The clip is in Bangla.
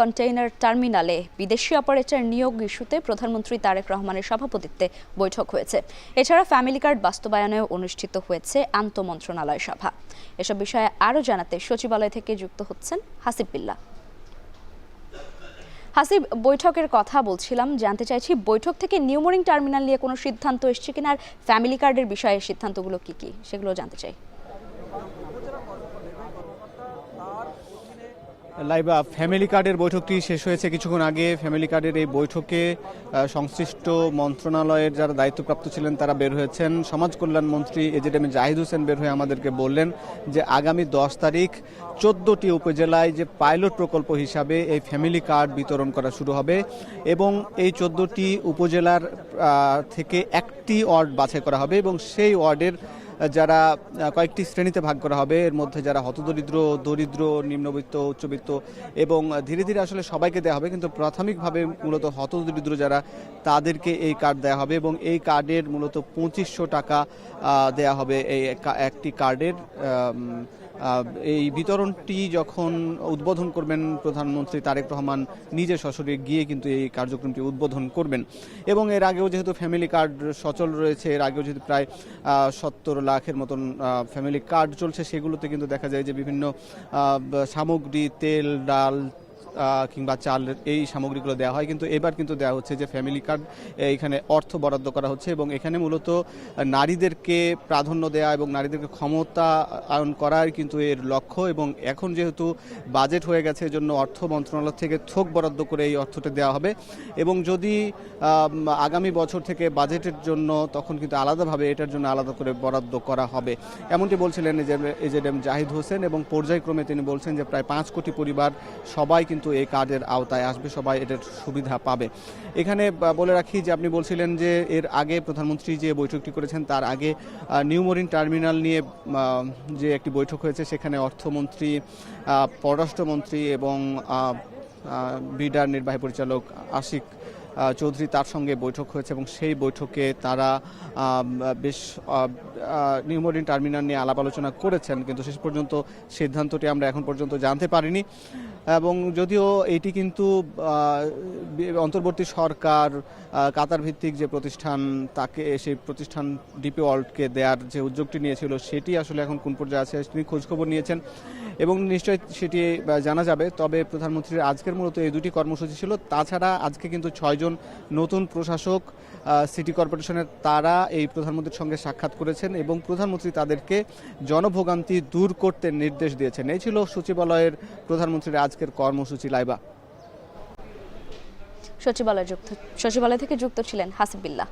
কন্টেইনার টার্মিনালে বিদেশি অপারেটর নিয়োগ ইস্যুতে প্রধানমন্ত্রী তারেক রহমানের সভাপতিত্বে বৈঠক হয়েছে। এছাড়া ফ্যামিলি কার্ড বাস্তবায়নেও অনুষ্ঠিত হয়েছে আন্তঃমন্ত্রণালয় সভা। এসব বিষয়ে আরও জানাতে সচিবালয় থেকে যুক্ত হচ্ছেন হাসিব বিল্লাহ। হাসিব, বৈঠকের কথা বলছিলাম, জানতে চাইছি বৈঠক থেকে নিউমোরিং টার্মিনাল নিয়ে কোনো সিদ্ধান্ত এসছে কিনা, আর ফ্যামিলি কার্ডের বিষয়ে সিদ্ধান্তগুলো কি সেগুলো জানতে চাই। লাইবা, ফ্যামিলি কার্ডের বৈঠকটি শেষ হয়েছে কিছুক্ষণ আগে। ফ্যামিলি কার্ডের এই বৈঠকে সংশ্লিষ্ট মন্ত্রণালয়ের যারা দায়িত্বপ্রাপ্ত ছিলেন তারা বের হয়েছেন। সমাজ কল্যাণ মন্ত্রী এজেডএম জাহিদ হোসেন বের হয়ে আমাদেরকে বললেন যে আগামী 10 তারিখ 14টি উপজেলায় যে পাইলট প্রকল্প হিসাবে এই ফ্যামিলি কার্ড বিতরণ করা শুরু হবে এবং এই 14টি উপজেলার থেকে একটি ওয়ার্ড বাছাই করা হবে এবং সেই ওয়ার্ডের যারা কয়েকটি শ্রেণীতে ভাগ করা হবে। এর মধ্যে যারা হতদরিদ্র, দরিদ্র, নিম্নবিত্ত, উচ্চবিত্ত এবং ধীরে ধীরে আসলে সবাইকে দেওয়া হবে, কিন্তু প্রাথমিকভাবে মূলত হতদরিদ্র যারা তাদেরকে এই কার্ড দেওয়া হবে এবং এই কার্ডের মূলত 2500 টাকা দেওয়া হবে এই একটি কার্ডের। এই বিতরণটি যখন উদ্বোধন করবেন প্রধানমন্ত্রী তারেক রহমান নিজে সশরীরে গিয়ে কিন্তু এই কার্যক্রমটি উদ্বোধন করবেন। এবং এর আগেও যেহেতু ফ্যামিলি কার্ড সচল রয়েছে, এর আগেও যেহেতু প্রায় 70 লাখের মতন ফ্যামিলি কার্ড চলছে, সেগুলোতে কিন্তু দেখা যায় যে বিভিন্ন সামগ্রী, তেল, ডাল কিংবা চাল, এই সামগ্রীগুলো দেওয়া হয়। কিন্তু এবার কিন্তু দেওয়া হচ্ছে যে ফ্যামিলি কার্ড, এখানে অর্থ বরাদ্দ করা হচ্ছে এবং এখানে মূলত নারীদেরকে প্রাধান্য দেওয়া এবং নারীদেরকে ক্ষমতায়ন করার কিন্তু এর লক্ষ্য। এবং এখন যেহেতু বাজেট হয়ে গেছে, এজন্য অর্থ মন্ত্রণালয় থেকে থোক বরাদ্দ করে এই অর্থটা দেওয়া হবে এবং যদি আগামী বছর থেকে বাজেটের জন্য তখন কিন্তু আলাদাভাবে এটার জন্য আলাদা করে বরাদ্দ করা হবে, এমনটি বলছিলেন এজেডএম জাহিদ হোসেন। এবং পর্যায়ক্রমে তিনি বলছেন যে প্রায় 5 কোটি পরিবার সবাই কিন্তু এই কার্ডের আওতায় আসবে, সবাই এটার সুবিধা পাবে। এখানে বলে রাখি যে আপনি বলছিলেন যে এর আগে প্রধানমন্ত্রী যে বৈঠকটি করেছেন তার আগে নিউমোরিং টার্মিনাল নিয়ে যে একটি বৈঠক হয়েছে, সেখানে অর্থমন্ত্রী, পররাষ্ট্রমন্ত্রী এবং বিডার নির্বাহী পরিচালক আশিক চৌধুরী তার সঙ্গে বৈঠক হয়েছে এবং সেই বৈঠকে তারা বেশ নিউমোরিং টার্মিনাল নিয়ে আলাপ আলোচনা করেছেন, কিন্তু শেষ পর্যন্ত সিদ্ধান্তটি আমরা এখন পর্যন্ত জানতে পারিনি। এবং যদিও এটি কিন্তু অন্তর্বর্তী সরকার কাতার ভিত্তিক যে প্রতিষ্ঠান, তাকে সেই প্রতিষ্ঠান ডিপি ওয়ার্ল্ডকে দেওয়ার যে উদ্যোগটি নিয়েছিল, সেটি আসলে এখন কোন পর্যায়ে আছে তিনি খোঁজখবর নিয়েছেন এবং নিশ্চয়ই সেটি জানা যাবে। তবে প্রধানমন্ত্রীর আজকের মূলত এই দুটি কর্মসূচি ছিল। তাছাড়া আজকে কিন্তু 6 জন নতুন প্রশাসক সিটি কর্পোরেশনের তারা এই প্রধানমন্ত্রীর সঙ্গে সাক্ষাৎ করেছেন এবং প্রধানমন্ত্রী তাদেরকে জনভোগান্তি দূর করতে নির্দেশ দিয়েছেন। এই ছিল প্রধানমন্ত্রীর আজকের কর্মসূচি। লাইবা, সচিবালয় থেকে যুক্ত ছিলেন হাসিব বিল্লাহ।